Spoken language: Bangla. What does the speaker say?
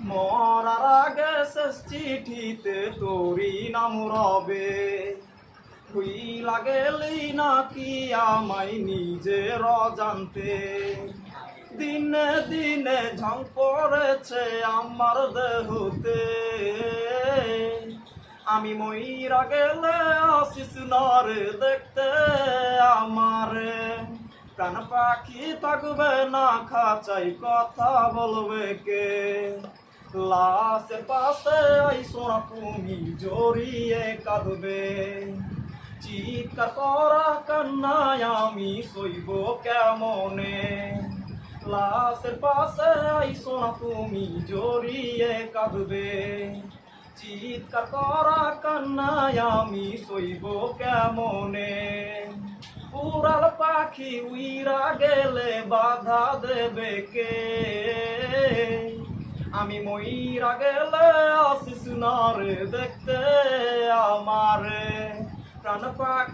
মরার আগে শেষ চিঠিতে তোরি নাম রবে, হইলা গেলি নাকি আমায় নিজের অজান্তে। দিনে দিনে ঝং পড়েছে আমার দেহতে, আমি মইরা গেলে আসিস নরে দেখতে আমারে। প্রাণ পাখি থাকবে না খাঁচাই, কথা বলবে কে? লাশের পাশে আইসো না তুমি, জড়িয়ে কাঁদবে। চিৎকার করা কান্নায় আমি সইব কেমনে? লাশের পাশে আইসো না তুমি, জড়িয়ে কাঁদবে। চিৎকার করা কান্নায় আমি সইব কেমনে? উড়াল পাখি উইরা গেলে বাধা দেবে কে? আমি মইরা গেলে আসিস না রে দেখতে আমারে। প্রাণ পাখি